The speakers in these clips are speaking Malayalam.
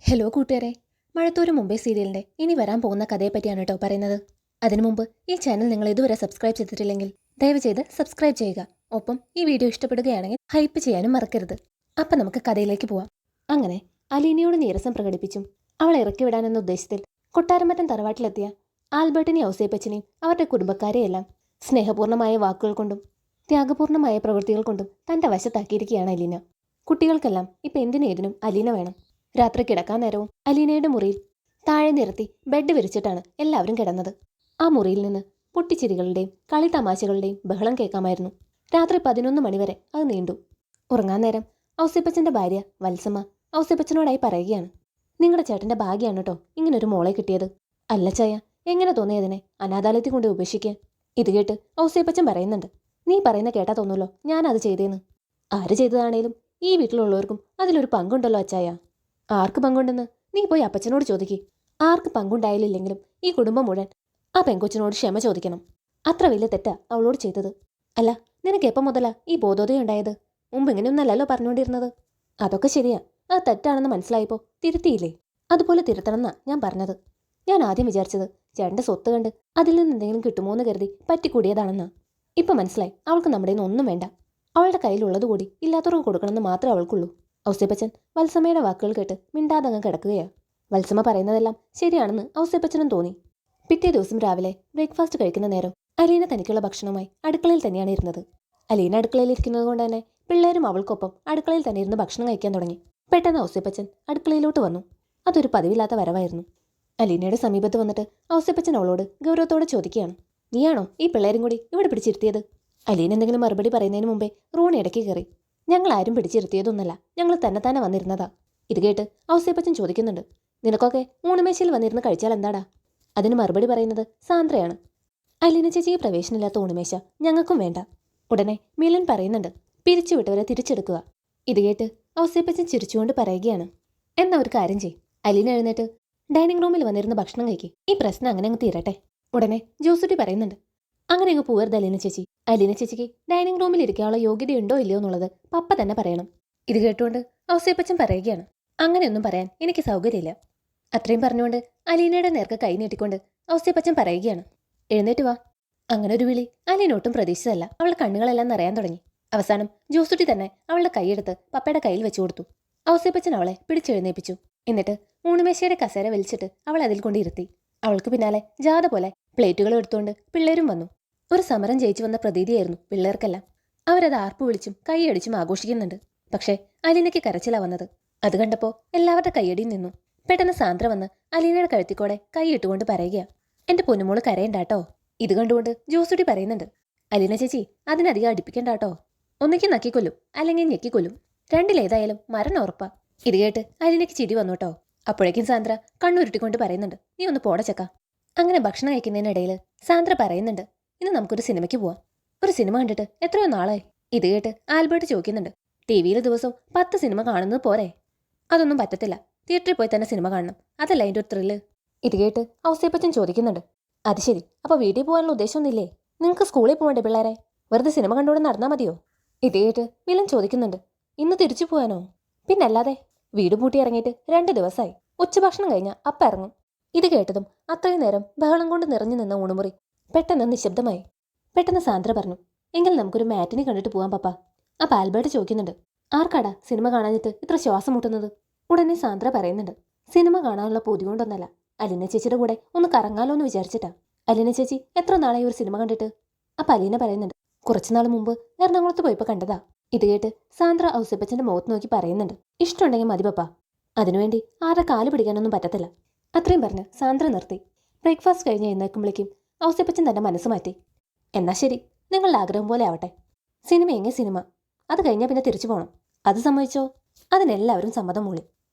ഹലോ കൂട്ടുകാരെ, മഴത്തോരു മുംബൈ സീരിയലിന്റെ ഇനി വരാൻ പോകുന്ന കഥയെപ്പറ്റിയാണ് കേട്ടോ പറയുന്നത്. അതിനു മുമ്പ് ഈ ചാനൽ നിങ്ങൾ ഇതുവരെ സബ്സ്ക്രൈബ് ചെയ്തിട്ടില്ലെങ്കിൽ ദയവ് ചെയ്ത് സബ്സ്ക്രൈബ് ചെയ്യുക. ഒപ്പം ഈ വീഡിയോ ഇഷ്ടപ്പെടുകയാണെങ്കിൽ ഹൈപ്പ് ചെയ്യാനും മറക്കരുത്. അപ്പം നമുക്ക് കഥയിലേക്ക് പോവാം. അങ്ങനെ അലീനയോട് നീരസം പ്രകടിപ്പിച്ചും അവളെ ഇറക്കി വിടാനെന്ന ഉദ്ദേശത്തിൽ കൊട്ടാരമറ്റം തറവാട്ടിലെത്തിയ ആൽബർട്ടിനെയും ഔസേപ്പച്ചനെയും അവരുടെ കുടുംബക്കാരെയെല്ലാം സ്നേഹപൂർണ്ണമായ വാക്കുകൾ കൊണ്ടും ത്യാഗപൂർണ്ണമായ പ്രവൃത്തികൾ കൊണ്ടും തന്റെ വശത്താക്കിയിരിക്കുകയാണ് അലീന. കുട്ടികൾക്കെല്ലാം ഇപ്പം എന്തിനും ഏതിനും അലീന വേണം. രാത്രി കിടക്കാൻ നേരവും അലീനയുടെ മുറിയിൽ താഴെ നിരത്തി ബെഡ് വിരിച്ചിട്ടാണ് എല്ലാവരും കിടന്നത്. ആ മുറിയിൽ നിന്ന് പൊട്ടിച്ചിരികളുടെയും കളി തമാശകളുടെയും ബഹളം കേൾക്കാമായിരുന്നു. രാത്രി 11 മണിവരെ അത് നീണ്ടു. ഉറങ്ങാൻ നേരം ഔസേപ്പച്ചന്റെ ഭാര്യ വത്സമ്മ ഔസേപ്പച്ചനോടായി പറയുകയാണ്, നിങ്ങളുടെ ചേട്ടന്റെ ഭാഗ്യാണ് കേട്ടോ ഇങ്ങനൊരു മോളെ കിട്ടിയത്. അല്ല ചായ, എങ്ങനെ തോന്നിയതിനെ അനാഥാലയത്തിൽ കൊണ്ട് ഉപേക്ഷിക്കുക. ഇത് കേട്ട് ഔസേപ്പച്ചൻ പറയുന്നുണ്ട്, നീ പറയുന്ന കേട്ടാ തോന്നുമല്ലോ ഞാനത് ചെയ്തേന്ന്. ആര് ചെയ്തതാണേലും ഈ വീട്ടിലുള്ളവർക്കും അതിലൊരു പങ്കുണ്ടല്ലോ അച്ചായ. ആർക്ക് പങ്കുണ്ടെന്ന് നീ പോയി അപ്പച്ചനോട് ചോദിക്ക്. ആർക്ക് പങ്കുണ്ടായാലില്ലെങ്കിലും ഈ കുടുംബം മുഴുവൻ ആ പെങ്കൊച്ചിനോട് ക്ഷമ ചോദിക്കണം. അത്ര വലിയ തെറ്റാ അവളോട് ചെയ്തത്. അല്ല, നിനക്ക് എപ്പം മുതലാ ഈ ബോധോദയം ഉണ്ടായത്? മുമ്പ് ഇങ്ങനെയൊന്നല്ലല്ലോ പറഞ്ഞുകൊണ്ടിരുന്നത്. അതൊക്കെ ശരിയാ, അത് തെറ്റാണെന്ന് മനസ്സിലായപ്പോൾ തിരുത്തിയില്ലേ? അതുപോലെ തിരുത്തണമെന്നാ ഞാൻ പറഞ്ഞത്. ഞാൻ ആദ്യം വിചാരിച്ചത് ചേട്ടൻ്റെ സ്വത്ത് കണ്ട് അതിൽ നിന്ന് എന്തെങ്കിലും കിട്ടുമോ എന്ന് കരുതി പറ്റിക്കൂടിയതാണെന്നാ. ഇപ്പം മനസ്സിലായി അവൾക്ക് നമ്മുടെ നിന്ന് ഒന്നും വേണ്ട. അവളുടെ കയ്യിലുള്ളത് കൂടി ഇല്ലാത്തവർക്ക് കൊടുക്കണമെന്ന് മാത്രമേ അവൾക്കുള്ളൂ. ഔസേപ്പച്ചൻ വത്സമ്മയുടെ വാക്കുകൾ കേട്ട് മിണ്ടാതങ്ങ് കിടക്കുകയാ. വത്സമ്മ പറയുന്നതെല്ലാം ശരിയാണെന്ന് ഔസേപ്പച്ചനും തോന്നി. പിറ്റേ ദിവസം രാവിലെ ബ്രേക്ക്ഫാസ്റ്റ് കഴിക്കുന്ന നേരം അലീന തനിക്കുള്ള ഭക്ഷണവുമായി അടുക്കളയിൽ തന്നെയാണ് ഇരുന്നത്. അലീന അടുക്കളയിൽ ഇരിക്കുന്നത് കൊണ്ട് തന്നെ പിള്ളേരും അവൾക്കൊപ്പം അടുക്കളയിൽ തന്നെ ഇരുന്ന് ഭക്ഷണം കഴിക്കാൻ തുടങ്ങി. പെട്ടെന്ന് ഔസേപ്പച്ചൻ അടുക്കളയിലോട്ട് വന്നു. അതൊരു പതിവില്ലാത്ത വരവായിരുന്നു. അലീനയുടെ സമീപത്ത് വന്നിട്ട് ഔസേപ്പച്ചൻ അവളോട് ഗൗരവത്തോടെ ചോദിക്കുകയാണ്, നീയാണോ ഈ പിള്ളേരും കൂടി ഇവിടെ പിടിച്ചിരുത്തിയത്? അലീന എന്തെങ്കിലും മറുപടി പറയുന്നതിന് മുമ്പേ റൂണി ഇടയ്ക്ക് കയറി, ഞങ്ങൾ ആരും പിടിച്ചിരുത്തിയതൊന്നല്ല, ഞങ്ങൾ തന്നെ വന്നിരുന്നതാ. ഇത് കേട്ട് ഔസേപ്പച്ചൻ ചോദിക്കുന്നുണ്ട്, നിനക്കൊക്കെ ഊണുമേശയിൽ വന്നിരുന്ന് കഴിച്ചാൽ എന്താടാ? അതിന് മറുപടി പറയുന്നത് സാന്ദ്രയാണ്. അലീന ചേച്ചിക്ക് പ്രവേശനമില്ലാത്ത ഊണുമേശ ഞങ്ങൾക്കും വേണ്ട. ഉടനെ മിലൻ പറയുന്നുണ്ട്, പിരിച്ചുവിട്ടവരെ തിരിച്ചെടുക്കുക. ഇത് കേട്ട് ഔസേപ്പച്ചൻ ചിരിച്ചുകൊണ്ട് പറയുകയാണ്, എന്നാ ഒരു കാര്യം ചെയ്, അലീന എഴുന്നേറ്റ് ഡൈനിങ് റൂമിൽ വന്നിരുന്ന് ഭക്ഷണം കഴിക്കും. ഈ പ്രശ്നം അങ്ങനെ അങ്ങ് തീരട്ടെ. ഉടനെ ജോസുട്ടി പറയുന്നുണ്ട്, അങ്ങനെ അങ്ങ് പോവരുത് അലീന ചേച്ചി. അലീന ചേച്ചിക്ക് ഡൈനിങ് റൂമിൽ ഇരിക്കാനുള്ള യോഗ്യതയുണ്ടോ ഇല്ലയോ എന്നുള്ളത് പപ്പ തന്നെ പറയണം. ഇത് കേട്ടുകൊണ്ട് ഔസേപ്പച്ചൻ പറയുകയാണ്, അങ്ങനെയൊന്നും പറയാൻ എനിക്ക് സൗകര്യമില്ല. അത്രയും പറഞ്ഞുകൊണ്ട് അലീനയുടെ നേർക്ക് കൈ നീട്ടിക്കൊണ്ട് ഔസേപ്പച്ചൻ പറയുകയാണ്, എഴുന്നേറ്റ് വാ. അങ്ങനെ ഒരു വിളി അലീന ഒട്ടും പ്രതീക്ഷിച്ചതല്ല. അവളുടെ കണ്ണുകളെല്ലാം നിറയാൻ തുടങ്ങി. അവസാനം ജോസുട്ടി തന്നെ അവളുടെ കൈയെടുത്ത് പപ്പയുടെ കയ്യിൽ വെച്ചു കൊടുത്തു. ഔസേപ്പച്ചൻ അവളെ പിടിച്ചെഴുന്നേപ്പിച്ചു. എന്നിട്ട് ഊണുമേശയുടെ കസേര വലിച്ചിട്ട് അവളെ അതിൽ കൊണ്ടിരുത്തി. അവൾക്ക് പിന്നാലെ ജാഥ പോലെ പ്ലേറ്റുകൾ എടുത്തുകൊണ്ട് പിള്ളേരും വന്നു. ഒരു സമരം ജയിച്ചു വന്ന പ്രതീതിയായിരുന്നു പിള്ളേർക്കെല്ലാം. അവരത് ആർപ്പു വിളിച്ചും കൈയടിച്ചും ആഘോഷിക്കുന്നുണ്ട്. പക്ഷേ അലീനയ്ക്ക് കരച്ചിലാ വന്നത്. അത് കണ്ടപ്പോൾ എല്ലാവരുടെ കൈയടിയും നിന്നു. പെട്ടെന്ന് സാന്ദ്ര വന്ന് അലീനയുടെ കഴുത്തിക്കോടെ കൈയിട്ടുകൊണ്ട് പറയുക, എന്റെ പൊന്നുമോള് കരയണ്ടാട്ടോ. ഇത് കണ്ടുകൊണ്ട് ജോസുട്ടി പറയുന്നുണ്ട്, അലീന ചേച്ചി അതിനധികം അടുപ്പിക്കണ്ടാട്ടോ. ഒന്നിക്ക് നക്കിക്കൊല്ലും, അല്ലെങ്കിൽ ഞെക്കിക്കൊല്ലും. രണ്ടിലേതായാലും മരണം ഉറപ്പാ. ഇത് കേട്ട് അലീനയ്ക്ക് ചിരി വന്നു കേട്ടോ. അപ്പോഴേക്കും സാന്ദ്ര കണ്ണുരുട്ടിക്കൊണ്ട് പറയുന്നുണ്ട്, നീ ഒന്ന് പോടച്ചക്ക. അങ്ങനെ ഭക്ഷണം കഴിക്കുന്നതിനിടയിൽ സാന്ദ്ര പറയുന്നുണ്ട്, ഇന്ന് നമുക്കൊരു സിനിമയ്ക്ക് പോവാം. ഒരു സിനിമ കണ്ടിട്ട് എത്രയോ നാളായി. ഇത് കേട്ട് ആൽബർട്ട് ചോദിക്കുന്നുണ്ട്, ടി വിയിൽ ദിവസവും 10 സിനിമ കാണുന്നത് പോരെ? അതൊന്നും പറ്റത്തില്ല, തിയേറ്ററിൽ പോയി തന്നെ സിനിമ കാണണം, അതല്ല അതിൻ്റെ ഒരു ത്രില്ല്. ഇത് കേട്ട് ഔസേപ്പച്ചൻ ചോദിക്കുന്നുണ്ട്, അത് ശരി, അപ്പോൾ വീട്ടിൽ പോകാനുള്ള ഉദ്ദേശമൊന്നുമില്ലേ? നിങ്ങൾക്ക് സ്കൂളിൽ പോകണ്ടേ പിള്ളേരെ? വെറുതെ സിനിമ കണ്ടുകൊണ്ട് നടന്നാൽ മതിയോ? ഇത് കേട്ട് മിലൻ ചോദിക്കുന്നുണ്ട്, ഇന്ന് തിരിച്ചു പോകാനോ? പിന്നല്ലാതെ, വീട് പൂട്ടി ഇറങ്ങിയിട്ട് 2 ദിവസമായി. ഉച്ചഭക്ഷണം കഴിഞ്ഞാൽ അപ്പം ഇറങ്ങും. ഇത് കേട്ടതും അത്രയും നേരം ബഹളം കൊണ്ട് നിറഞ്ഞു നിന്ന ഊണുമുറി പെട്ടെന്ന് നിശബ്ദമായി. പെട്ടെന്ന് സാന്ദ്ര പറഞ്ഞു, എങ്കിൽ നമുക്കൊരു മാറ്റിനി കണ്ടിട്ട് പോകാം പപ്പ. അപ്പം ആൽബർട്ട് ചോദിക്കുന്നുണ്ട്, ആർക്കാടാ സിനിമ കാണാനിട്ട് ഇത്ര ശ്വാസം മുട്ടുന്നത്? ഉടനെ സാന്ദ്ര പറയുന്നുണ്ട്, സിനിമ കാണാനുള്ള പൂതി കൊണ്ടൊന്നല്ല, അലീന ചേച്ചിയുടെ കൂടെ ഒന്ന് കറങ്ങാലോ എന്ന് വിചാരിച്ചിട്ടാ. അലീന ചേച്ചി എത്ര നാളായി ഒരു സിനിമ കണ്ടിട്ട്? അപ്പം അലീന പറയുന്നുണ്ട്, കുറച്ചുനാൾ മുമ്പ് എറണാകുളത്ത് പോയപ്പോൾ കണ്ടതാ. ഇത് കേട്ട് സാന്ദ്ര ഔസേപ്പച്ചന്റെ മുഖത്ത് നോക്കി പറയുന്നുണ്ട്, ഇഷ്ടമുണ്ടെങ്കിൽ മതി പപ്പ, അതിനുവേണ്ടി ആരുടെ കാല് പിടിക്കാനൊന്നും പറ്റത്തില്ല. അത്രയും പറഞ്ഞ് സാന്ദ്ര നിർത്തി. ബ്രേക്ക്ഫാസ്റ്റ് കഴിഞ്ഞ് എഴുന്നേൽക്കുമ്പോഴേക്കും ഔസേപ്പച്ചൻ തന്റെ മനസ്സ് മാറ്റി. എന്നാ ശരി, നിങ്ങളുടെ ആഗ്രഹം പോലെ ആവട്ടെ. സിനിമ എങ്ങനെ സിനിമ, അത് കഴിഞ്ഞാൽ പിന്നെ തിരിച്ചു പോകണം. അത് സമ്മതിച്ചോ? അതിനെല്ലാവരും സമ്മതം മൂളി.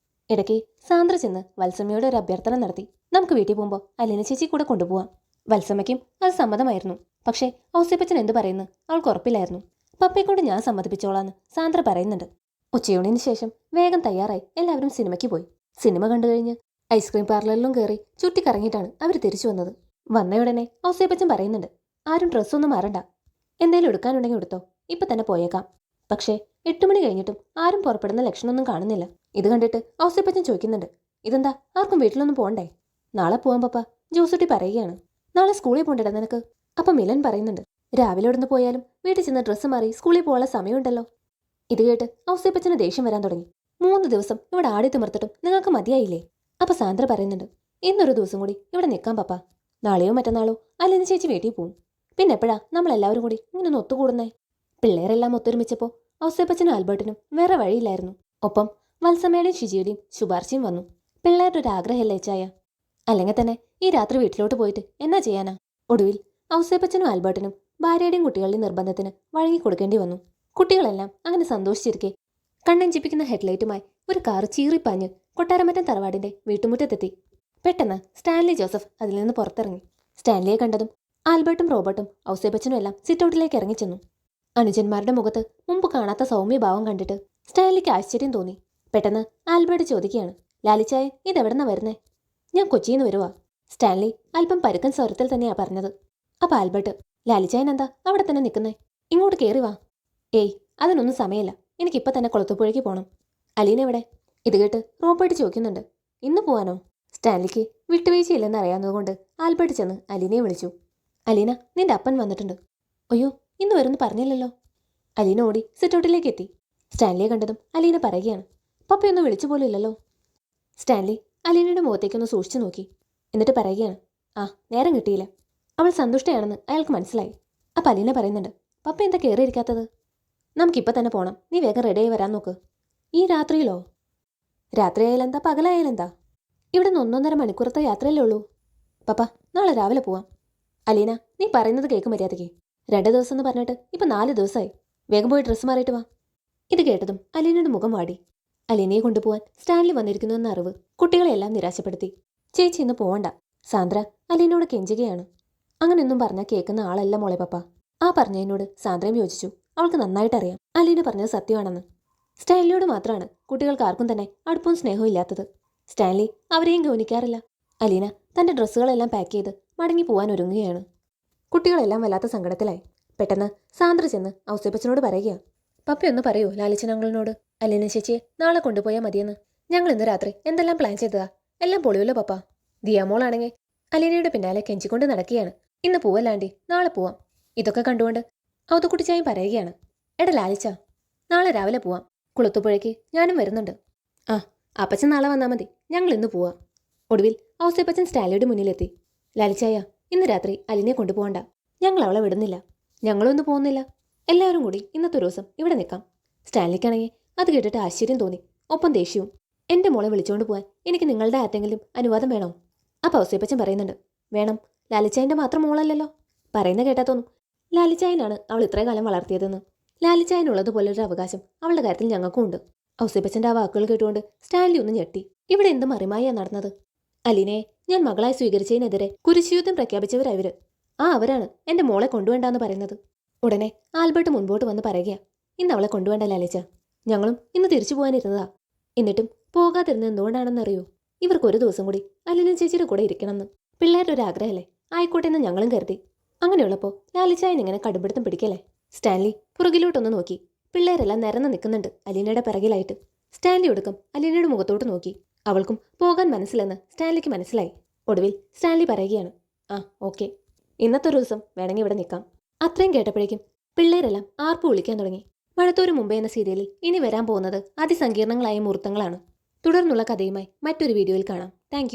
ഇടയ്ക്ക് സാന്ദ്ര ചെന്ന് വത്സമ്മയോട് ഒരു അഭ്യർത്ഥന നടത്തി, നമുക്ക് വീട്ടിൽ പോകുമ്പോൾ അലീന ചേച്ചി കൂടെ കൊണ്ടുപോവാം. വത്സമ്മയ്ക്കും അത് സമ്മതമായിരുന്നു. പക്ഷേ ഔസേപ്പച്ചൻ എന്ത് പറയുന്നു അവൾക്ക് ഉറപ്പില്ലായിരുന്നു. പപ്പയെക്കൊണ്ട് ഞാൻ സമ്മതിപ്പിച്ചോളാന്ന് സാന്ദ്ര പറയുന്നുണ്ട്. ഉച്ചയൂണിന് ശേഷം വേഗം തയ്യാറായി എല്ലാവരും സിനിമയ്ക്ക് പോയി. സിനിമ കണ്ടു കഴിഞ്ഞ് ഐസ്ക്രീം പാർലറിലും കയറി ചുറ്റിക്കറങ്ങിയിട്ടാണ് അവർ തിരിച്ചു വന്നത്. വന്നയുടനെ ഔസേപ്പച്ചൻ പറയുന്നുണ്ട്, ആരും ഡ്രസ്സൊന്നും മാറണ്ട, എന്തേലും എടുക്കാനുണ്ടെങ്കിൽ എടുത്തോ, ഇപ്പൊ തന്നെ പോയേക്കാം. പക്ഷേ 8 മണി കഴിഞ്ഞിട്ടും ആരും പുറപ്പെടുന്ന ലക്ഷണമൊന്നും കാണുന്നില്ല. ഇത് കണ്ടിട്ട് ഔസേപ്പച്ചൻ ചോദിക്കുന്നുണ്ട്, ഇതെന്താ ആർക്കും വീട്ടിലൊന്നും പോകണ്ടേ? നാളെ പോവാൻ പപ്പ, ജോസുട്ടി പറയുകയാണ്. നാളെ സ്കൂളിൽ പോകണ്ടടാ നിനക്ക്. അപ്പം മിലൻ പറയുന്നുണ്ട്, രാവിലെ ഇവിടുന്ന് പോയാലും വീട്ടിൽ ചെന്ന് ഡ്രസ്സ് മാറി സ്കൂളിൽ പോകാനുള്ള സമയമുണ്ടല്ലോ. ഇത് കേട്ട് ഔസേപ്പച്ചന് ദേഷ്യം വരാൻ തുടങ്ങി. 3 ദിവസം ഇവിടെ ആടി തിമിർത്തിട്ടും നിങ്ങൾക്ക് മതിയായില്ലേ? അപ്പൊ സാന്ദ്ര പറയുന്നുണ്ട്, ഇന്നൊരു ദിവസം കൂടി ഇവിടെ നിൽക്കാം പപ്പ. നാളെയോ മറ്റന്നാളോ അലിന് ചേച്ചി വീട്ടിൽ പോവും. പിന്നെ എപ്പോഴാ നമ്മളെല്ലാവരും കൂടി ഇങ്ങനെ ഒന്ന് ഒത്തുകൂടുന്നേ? പിള്ളേരെല്ലാം ഒത്തൊരുമിച്ചപ്പോൾ ഔസേപ്പച്ചനും ആൽബർട്ടിനും വേറെ വഴിയില്ലായിരുന്നു. ഒപ്പം വത്സമയുടെയും ഷിജിയുടെയും ശുപാർശയും വന്നു. പിള്ളേരുടെ ഒരു ആഗ്രഹമല്ലേ ചായ? അല്ലെങ്കിൽ തന്നെ ഈ രാത്രി വീട്ടിലോട്ട് പോയിട്ട് എന്നാ ചെയ്യാനാ? ഒടുവിൽ ഔസേപ്പച്ചനും ആൽബർട്ടിനും ഭാര്യയുടെയും കുട്ടികളുടെയും നിർബന്ധത്തിന് വഴങ്ങിക്കൊടുക്കേണ്ടി വന്നു. കുട്ടികളെല്ലാം അങ്ങനെ സന്തോഷിച്ചിരിക്കെ കണ്ണഞ്ചിപ്പിക്കുന്ന ഹെഡ്ലൈറ്റുമായി ഒരു കാറ് ചീറിപ്പാഞ്ഞ് കൊട്ടാരമറ്റം തറവാടിന്റെ വീട്ടുമുറ്റത്തെത്തി. പെട്ടെന്ന് സ്റ്റാൻലി ജോസഫ് അതിൽ നിന്ന് പുറത്തിറങ്ങി. സ്റ്റാൻലിയെ കണ്ടതും ആൽബർട്ടും റോബർട്ടും ഔസേപ്പച്ചനും എല്ലാം സിറ്റൗട്ടിലേക്ക് ഇറങ്ങിച്ചെന്നു. അനുജന്മാരുടെ മുഖത്ത് മുമ്പ് കാണാത്ത സൗമ്യഭാവം കണ്ടിട്ട് സ്റ്റാൻലിക്ക് ആശ്ചര്യം തോന്നി. പെട്ടെന്ന് ആൽബർട്ട് ചോദിക്കുകയാണ്, ലാലിച്ചായ ഇതെവിടെന്നാ വരുന്നേ? ഞാൻ കൊച്ചിയിൽ നിന്ന് വരുവാ. സ്റ്റാൻലി അല്പം പരുക്കൻ സ്വരത്തിൽ തന്നെയാ പറഞ്ഞത്. അപ്പൊ ആൽബർട്ട്, ലാലിച്ചായൻ എന്താ അവിടെ തന്നെ നിൽക്കുന്നേ? ഇങ്ങോട്ട് കയറി വാ. ഏയ്, അതിനൊന്നും സമയമില്ല, എനിക്കിപ്പോൾ തന്നെ കുളത്തുപുഴയ്ക്ക് പോകണം. അലീന എവിടെ? ഇത് കേട്ട് റോബർട്ട് ചോദിക്കുന്നുണ്ട്. ഇന്ന് പോവാനോ? സ്റ്റാൻലിക്ക് വിട്ടുവീഴ്ചയില്ലെന്ന് അറിയാവുന്നതുകൊണ്ട് ആൽബർട്ട് ചെന്ന് അലീനയെ വിളിച്ചു. അലീന, നിന്റെ അപ്പൻ വന്നിട്ടുണ്ട്. അയ്യോ, ഇന്ന് വരുമെന്ന് പറഞ്ഞില്ലല്ലോ. അലീന ഓടി സിറ്റൗട്ടിലേക്ക് എത്തി. സ്റ്റാൻലിയെ കണ്ടതും അലീന പറയുകയാണ്, പപ്പയൊന്നും വിളിച്ചു പോലും ഇല്ലല്ലോ. സ്റ്റാൻലി അലീനയുടെ മുഖത്തേക്കൊന്ന് സൂക്ഷിച്ചു നോക്കി. എന്നിട്ട് പറയുകയാണ്, ആ നേരം കിട്ടിയില്ല. അവൾ സന്തുഷ്ടയാണെന്ന് അയാൾക്ക് മനസ്സിലായി. അപ്പം അലീന പറയുന്നുണ്ട്, പപ്പ എന്താ കയറിയിരിക്കാത്തത്? നമുക്കിപ്പോൾ തന്നെ പോകണം, നീ വേഗം റെഡിയായി വരാൻ നോക്ക്. ഈ രാത്രിയിലോ? രാത്രിയായാലെന്താ പകലായാലെന്താ? ഇവിടെ നിന്ന് 1.5 മണിക്കൂറത്തെ യാത്രയല്ലേ ഉള്ളൂ. പപ്പ, നാളെ രാവിലെ പോവാം. അലീന, നീ പറയുന്നത് കേൾക്കും മര്യാദയ്ക്ക്. 2 ദിവസം എന്ന് പറഞ്ഞിട്ട് ഇപ്പം 4 ദിവസമായി. വേഗം പോയി ഡ്രസ്സ് മാറിയിട്ട് വാ. ഇത് കേട്ടതും അലീനയുടെ മുഖം വാടി. അലീനയെ കൊണ്ടുപോകാൻ സ്റ്റാൻലി വന്നിരിക്കുന്നുവെന്ന അറിവ് കുട്ടികളെല്ലാം നിരാശപ്പെടുത്തി. ചേച്ചി ഇന്ന് പോവണ്ട. സാന്ദ്ര അലീനയോട് കെഞ്ചുകയാണ്. അങ്ങനെയൊന്നും പറഞ്ഞാൽ കേൾക്കുന്ന ആളല്ല മോളെ പപ്പ. ആ പറഞ്ഞതിനോട് സാന്ദ്രയും യോജിച്ചു. അവൾക്ക് നന്നായിട്ടറിയാം അലീന പറഞ്ഞത് സത്യമാണെന്ന്. സ്റ്റാൻലിയോട് മാത്രമാണ് കുട്ടികൾക്ക് ആർക്കും തന്നെ അടുപ്പവും സ്നേഹവും ഇല്ലാത്തത്. സ്റ്റാൻലി അവരെയും ഗൗനിക്കാറില്ല. അലീന തന്റെ ഡ്രസ്സുകളെല്ലാം പാക്ക് ചെയ്ത് മടങ്ങി പോവാൻ ഒരുങ്ങുകയാണ്. കുട്ടികളെല്ലാം വല്ലാത്ത സങ്കടത്തിലായി. പെട്ടെന്ന് സാന്ദ്ര ചെന്ന് ഔസേപ്പച്ചനോട് പറയുക, പപ്പയൊന്ന് പറയൂ ലാലിച്ചൻ അങ്കിളിനോട് അലീന ചേച്ചിയെ നാളെ കൊണ്ടുപോയാൽ മതിയെന്ന്. ഞങ്ങൾ ഇന്ന് രാത്രി എന്തെല്ലാം പ്ലാൻ ചെയ്തതാ, എല്ലാം പൊളിയല്ലോ പപ്പ. ദിയാമോളാണെങ്കിൽ അലീനയുടെ പിന്നാലെ കെഞ്ചിക്കൊണ്ട് നടക്കുകയാണ്. ഇന്ന് പോവല്ലാണ്ടി, നാളെ പോവാം. ഇതൊക്കെ കണ്ടുകൊണ്ട് ഔതുക്കുട്ടിച്ചായും പറയുകയാണ്, എടാ ലാലിച്ച, നാളെ രാവിലെ പോവാം. കുളത്തുപുഴയ്ക്ക് ഞാനും വരുന്നുണ്ട്. ആ, അപ്പച്ചൻ നാളെ വന്നാൽ മതി, ഞങ്ങൾ ഇന്ന് പോവാം. ഒടുവിൽ ഔസേപ്പച്ചൻ സ്റ്റാലിയുടെ മുന്നിലെത്തി. ലാലിച്ചായ, ഇന്ന് രാത്രി അലിനെ കൊണ്ടുപോകണ്ട. ഞങ്ങൾ അവളെ വിടുന്നില്ല. ഞങ്ങളൊന്നും പോകുന്നില്ല. എല്ലാവരും കൂടി ഇന്നത്തെ ഒരു ദിവസം ഇവിടെ നിൽക്കാം. സ്റ്റാൻലിക്കാണെങ്കിൽ അത് കേട്ടിട്ട് ആശ്ചര്യം തോന്നി, ഒപ്പം ദേഷ്യവും. എൻ്റെ മോളെ വിളിച്ചുകൊണ്ട് പോകാൻ എനിക്ക് നിങ്ങളുടെ ആർക്കെങ്കിലും അനുവാദം വേണോ? അപ്പം ഔസേപ്പച്ചൻ പറയുന്നുണ്ട്, വേണം. ലാലിച്ചായൻ്റെ മാത്രം മോളല്ലല്ലോ. പറയുന്ന കേട്ടാ തോന്നും ലാലിച്ചായനാണ് അവൾ ഇത്രയും കാലം വളർത്തിയതെന്ന്. ലാലിച്ചായനുള്ളതുപോലൊരു അവകാശം അവളുടെ കാര്യത്തിൽ ഞങ്ങൾക്കും ഉണ്ട്. ഔസേപ്പച്ചൻ്റെ ആ വാക്കുകൾ കേട്ടുകൊണ്ട് സ്റ്റാൻലി ഒന്ന് ഞെട്ടി. ഇവിടെ എന്ത് മറിമായാണ് നടന്നത്? അലീനയെ ഞാൻ മകളായി സ്വീകരിച്ചതിനെതിരെ കുരിശുയുദ്ധം പ്രഖ്യാപിച്ചവരവര്. ആ അവരാണ് എൻ്റെ മോളെ കൊണ്ടുവേണ്ടെന്ന് പറയുന്നത്. ഉടനെ ആൽബർട്ട് മുൻപോട്ട് വന്ന് പറയുക, ഇന്ന് അവളെ കൊണ്ടുവേണ്ട ലാലിച്ച. ഞങ്ങളും ഇന്ന് തിരിച്ചു പോകാനിരുന്നതാ. എന്നിട്ടും പോകാതിരുന്നത് എന്തുകൊണ്ടാണെന്നറിയോ? ഇവർക്ക് ഒരു ദിവസം കൂടി അലീന ചേച്ചിയുടെ കൂടെ ഇരിക്കണമെന്ന്. പിള്ളേരുടെ ഒരു ആഗ്രഹമല്ലേ, ആയിക്കോട്ടെ എന്ന് ഞങ്ങളും കരുതി. അങ്ങനെയുള്ളപ്പോൾ ലാലിച്ചായൻ ഇങ്ങനെ കടുംപിടുത്തം പിടിക്കല്ലേ? സ്റ്റാൻലി പുറകിലോട്ടൊന്ന് നോക്കി. പിള്ളേരെല്ലാം നിരന്ന് നിൽക്കുന്നുണ്ട് അലീനയുടെ പിറകിലായിട്ട്. സ്റ്റാൻലി ഒടുക്കം അലീനയുടെ മുഖത്തോട്ട് നോക്കി. അവൾക്കും പോകാൻ മനസ്സിലെന്ന് സ്റ്റാൻലിക്ക് മനസ്സിലായി. ഒടുവിൽ സ്റ്റാൻലി പറയുകയാണ്, ആ ഓക്കെ, ഇന്നത്തെ ഒരു ദിവസം വേണമെങ്കിൽ ഇവിടെ നിൽക്കാം. അത്രയും കേട്ടപ്പോഴേക്കും പിള്ളേരെല്ലാം ആർപ്പ് വിളിക്കാൻ തുടങ്ങി. മഴത്തോരു മുമ്പേ എന്ന സീരിയലിൽ ഇനി വരാൻ പോകുന്നത് അതിസങ്കീർണങ്ങളായ മുഹൂർത്തങ്ങളാണ്. തുടർന്നുള്ള കഥയുമായി മറ്റൊരു വീഡിയോയിൽ കാണാം. താങ്ക്